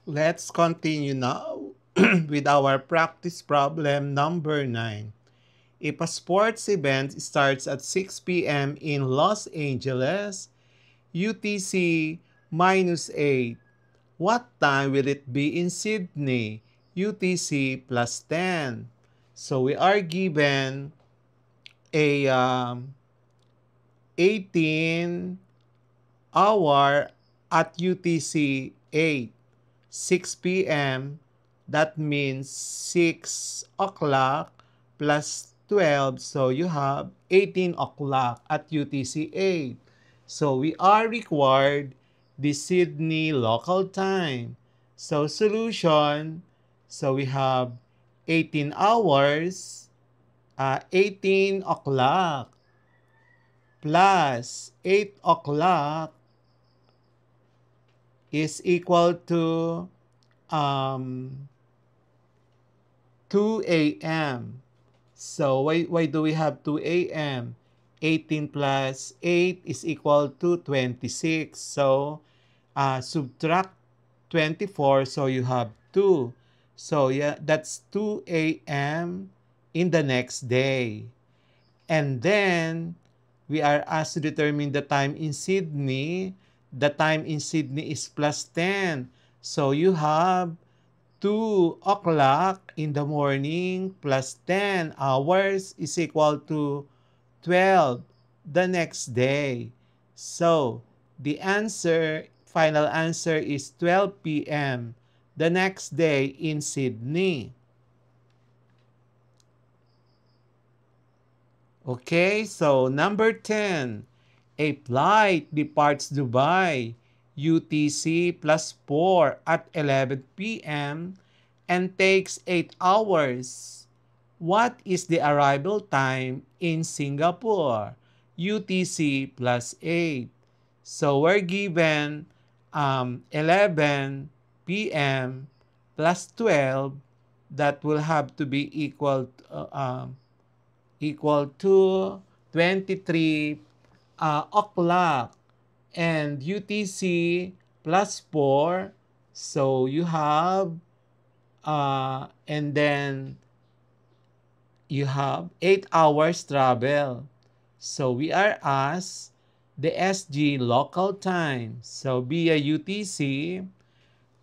Let's continue now with our practice problem number 9. If a sports event starts at 6 p.m. in Los Angeles, UTC minus 8, what time will it be in Sydney? UTC plus 10. So we are given a 18 hour at UTC 8, 6 p.m. That means 6 o'clock plus 12. So you have 18 o'clock at UTC 8. So we are required the Sydney local time. So solution, so we have 18 hours, 18 o'clock plus 8 o'clock is equal to um, 2 a.m. So why do we have 2 a.m.? 18 plus 8 is equal to 26. So subtract 24, so you have 2. So yeah, that's 2 a.m. in the next day. And then we are asked to determine the time in Sydney. The time in Sydney is plus 10. So you have 2 o'clock in the morning plus 10 hours is equal to 12 the next day. So the answer, final answer is 12 p.m. the next day in Sydney. Okay, so number 10. A flight departs Dubai UTC plus 4 at 11 p.m. and takes 8 hours. What is the arrival time in Singapore? UTC plus 8. So we're given 11 p.m. plus 12. That will have to be equal to 23 o'clock, and UTC plus 4. So you have and then you have 8 hours travel. So we are asked the SG local time. So via UTC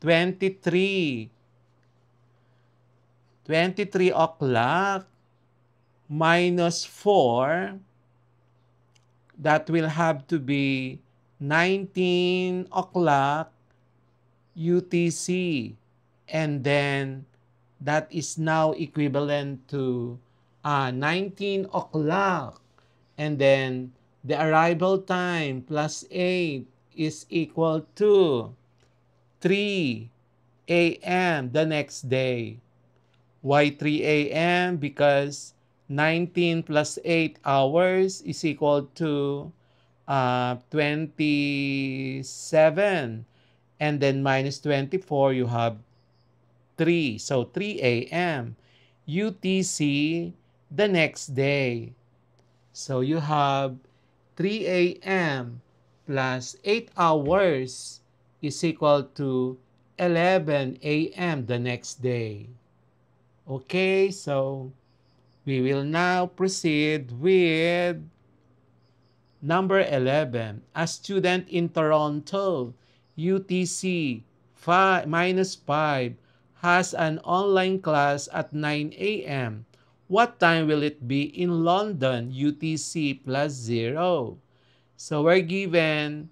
23 o'clock minus 4, that will have to be 19 o'clock UTC. And then that is now equivalent to 19 o'clock. And then the arrival time plus 8 is equal to 3 a.m. the next day. Why 3 a.m.? Because 19 plus 8 hours is equal to 27. And then minus 24, you have 3. So 3 a.m. UTC the next day. So you have 3 a.m. plus 8 hours is equal to 11 a.m. the next day. Okay, so we will now proceed with number 11. A student in Toronto, UTC minus 5, has an online class at 9 a.m. What time will it be in London, UTC plus 0? So we're given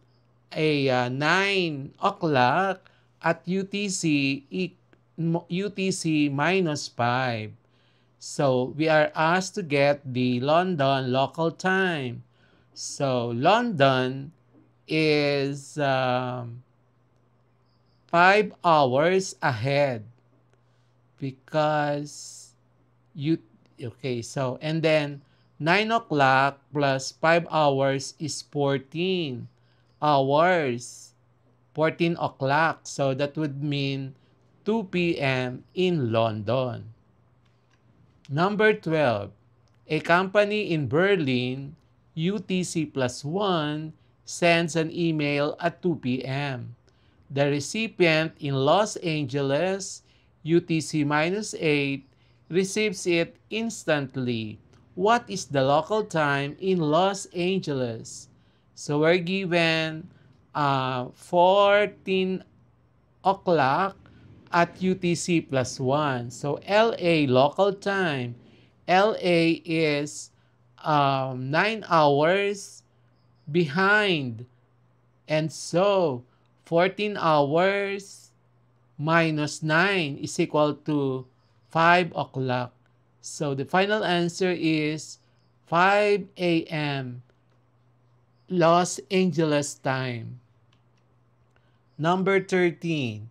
a 9 o'clock at UTC minus 5. So we are asked to get the London local time. So London is 5 hours ahead because you, okay, so and then 9 o'clock plus 5 hours is 14 hours. 14 o'clock. So that would mean 2 p.m. in London. Number 12. A company in Berlin, UTC plus 1, sends an email at 2 p.m. The recipient in Los Angeles, UTC minus 8, receives it instantly. What is the local time in Los Angeles? So we're given 14 o'clock at UTC plus 1. So LA local time. LA is 9 hours behind. And so 14 hours minus 9 is equal to 5 o'clock. So the final answer is 5 a.m. Los Angeles time. Number 13.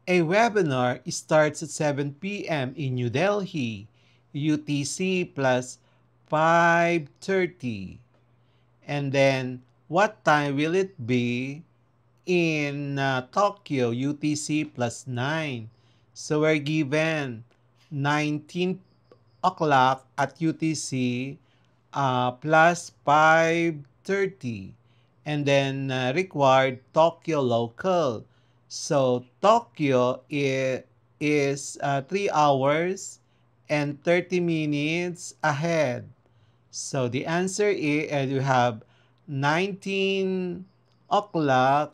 A webinar starts at 7 p.m. in New Delhi, UTC plus 5:30. And then, what time will it be in Tokyo, UTC plus 9? So we're given 19 o'clock at UTC plus 5:30. And then required Tokyo local. So Tokyo is 3 hours and 30 minutes ahead. So the answer is, you have 19 o'clock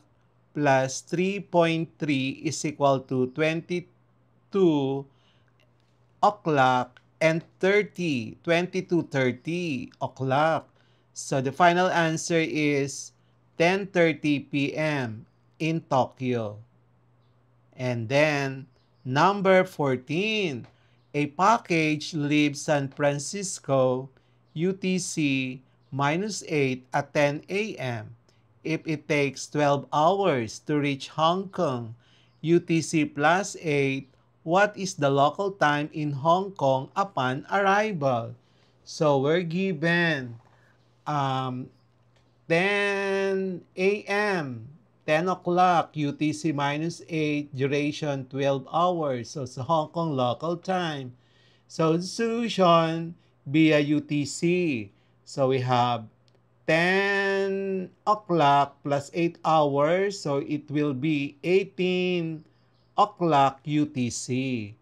plus 3.3 is equal to 22 o'clock and 22:30 o'clock. So the final answer is 10:30 p.m. in Tokyo. And then, number 14, a package leaves San Francisco, UTC minus 8 at 10 a.m. If it takes 12 hours to reach Hong Kong, UTC plus 8, what is the local time in Hong Kong upon arrival? So we're given 10 a.m. 10 o'clock, UTC minus 8, duration 12 hours. So, sa Hong Kong local time. So, the solution via UTC. So, we have 10 o'clock plus 8 hours. So, it will be 18 o'clock UTC.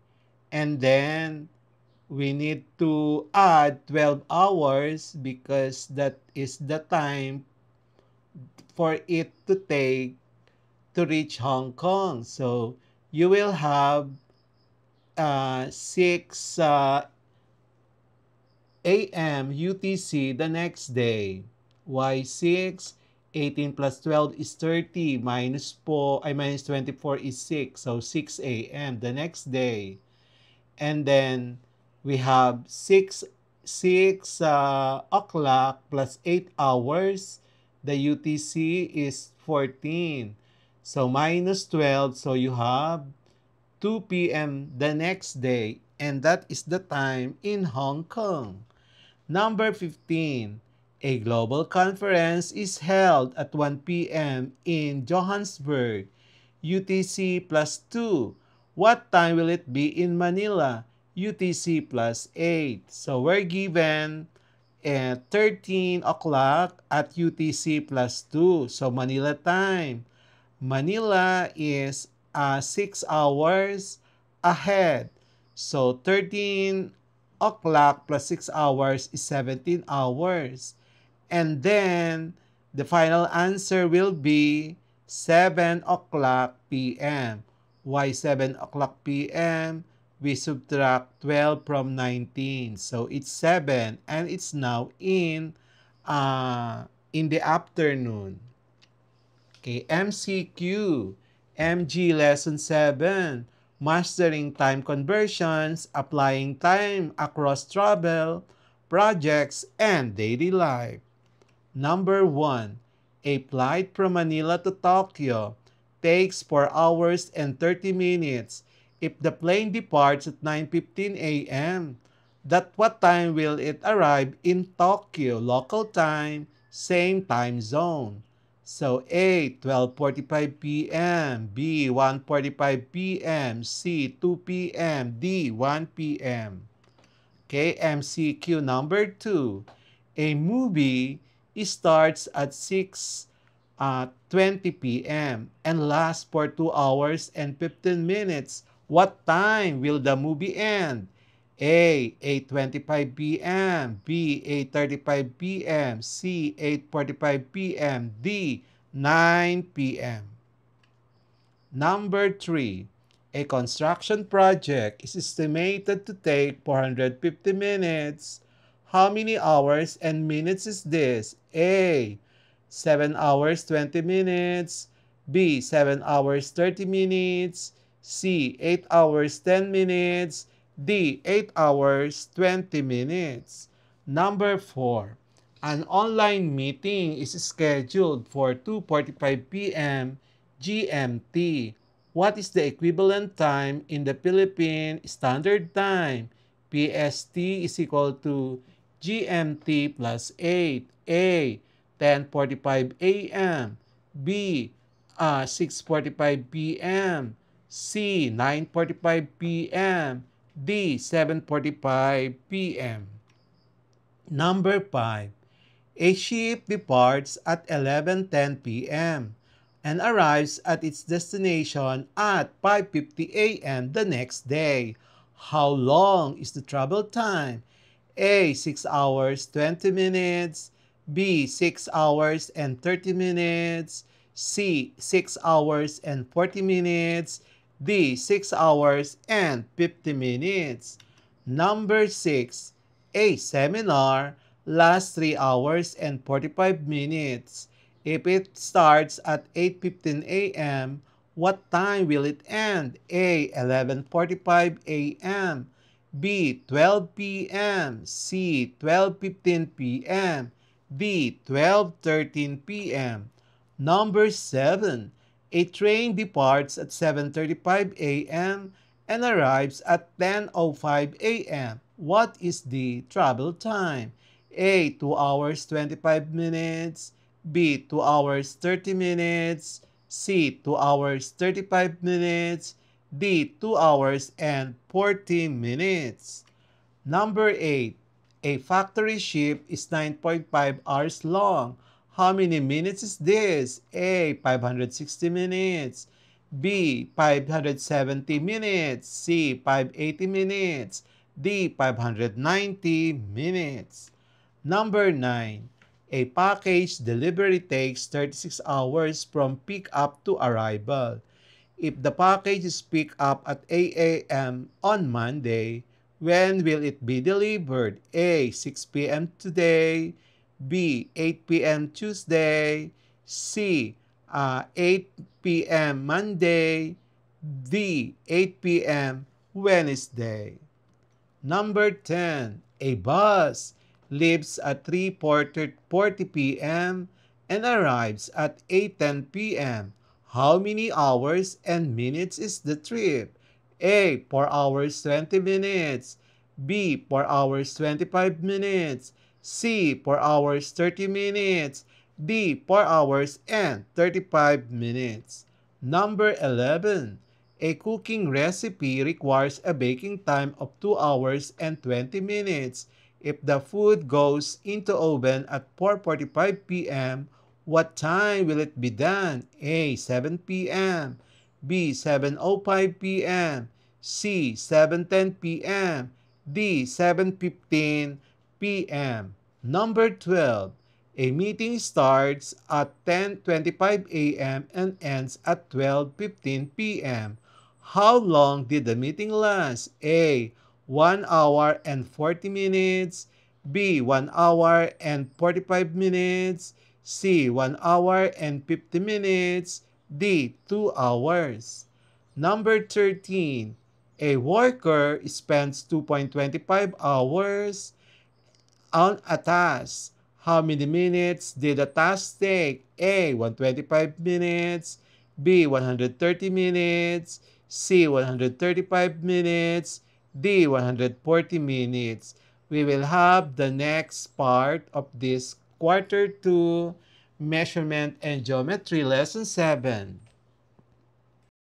And then, we need to add 12 hours because that is the time for it to take to reach Hong Kong. So you will have 6 a.m. UTC the next day. Why 6? 18 plus 12 is 30. Minus 24 is 6. So 6 a.m. the next day. And then we have 6 o'clock plus 8 hours. The UTC is 14. So minus 12, so you have 2 p.m. the next day. And that is the time in Hong Kong. Number 15. A global conference is held at 1 p.m. in Johannesburg, UTC plus 2. What time will it be in Manila? UTC plus 8. So we're given 13 o'clock at UTC plus 2. So Manila time. Manila is 6 hours ahead. So 13 o'clock plus 6 hours is 17 hours. And then the final answer will be 7 o'clock p.m. Why 7 o'clock p.m.? We subtract 12 from 19. So it's 7 and it's now in the afternoon. Okay, MCQ, MG Lesson 7, Mastering Time Conversions, Applying Time Across Travel, Projects, and Daily Life. Number 1, a flight from Manila to Tokyo takes 4 hours and 30 minutes if the plane departs at 9:15 a.m. That what time will it arrive in Tokyo? Local time, same time zone. So A, 12:45 p.m., B, 1:45 p.m., C, 2 p.m., D, 1 p.m. Okay, MCQ number 2. A movie starts at 6 20 p.m. and lasts for 2 hours and 15 minutes. What time will the movie end? A. 8:25 p.m. B. 8:35 p.m. C. 8:45 p.m. D. 9 p.m. Number 3. A construction project is estimated to take 450 minutes. How many hours and minutes is this? A. 7 hours 20 minutes. B. 7 hours 30 minutes. C. 8 hours 10 minutes. D. 8 hours 20 minutes. Number 4. An online meeting is scheduled for 2:45 p.m. GMT. What is the equivalent time in the Philippine Standard Time? PST is equal to GMT plus 8. A. 10:45 a.m. B. 6:45 p.m. C. 9:45 p.m. D. 7:45 p.m. Number 5. A ship departs at 11:10 p.m. and arrives at its destination at 5:50 a.m. the next day. How long is the travel time? A. 6 hours 20 minutes. B. 6 hours and 30 minutes. C. 6 hours and 40 minutes. D. 6 hours and 50 minutes. Number 6. A seminar lasts 3 hours and 45 minutes. If it starts at 8:15 a.m., what time will it end? A. 11:45 a.m. B. 12 p.m. C. 12:15 p.m. D. 12:13 p.m. Number 7. A train departs at 7:35 a.m. and arrives at 10:05 a.m. What is the travel time? A. 2 hours 25 minutes. B. 2 hours 30 minutes. C. 2 hours 35 minutes. D. 2 hours and 40 minutes. Number 8. A factory shift is 9.5 hours long. How many minutes is this? A. 560 minutes. B. 570 minutes. C. 580 minutes. D. 590 minutes. Number 9. A package delivery takes 36 hours from pick-up to arrival. If the package is picked up at 8 a.m. on Monday, when will it be delivered? A. 6 p.m. today. B. 8 p.m. Tuesday. C. 8 p.m. Monday. D. 8 p.m. Wednesday. Number 10. A bus leaves at 3:40 p.m. and arrives at 8:10 p.m. How many hours and minutes is the trip? A. 4 hours 20 minutes. B. 4 hours 25 minutes. C. 4 hours 30 minutes. D. 4 hours and 35 minutes. Number 11. A cooking recipe requires a baking time of 2 hours and 20 minutes. If the food goes into oven at 4:45 p.m., what time will it be done? A. 7 p.m. B. 7:05 p.m. C. 7:10 p.m. D. 7:15 p.m. Number 12. A meeting starts at 10:25 a.m. and ends at 12:15 p.m. How long did the meeting last? A. 1 hour and 40 minutes. B. 1 hour and 45 minutes. C. 1 hour and 50 minutes. D. 2 hours. Number 13. A worker spends 2.25 hours on a task. How many minutes did the task take? A. 125 minutes. B. 130 minutes. C. 135 minutes. D. 140 minutes. We will have the next part of this quarter 2 measurement and geometry lesson 7.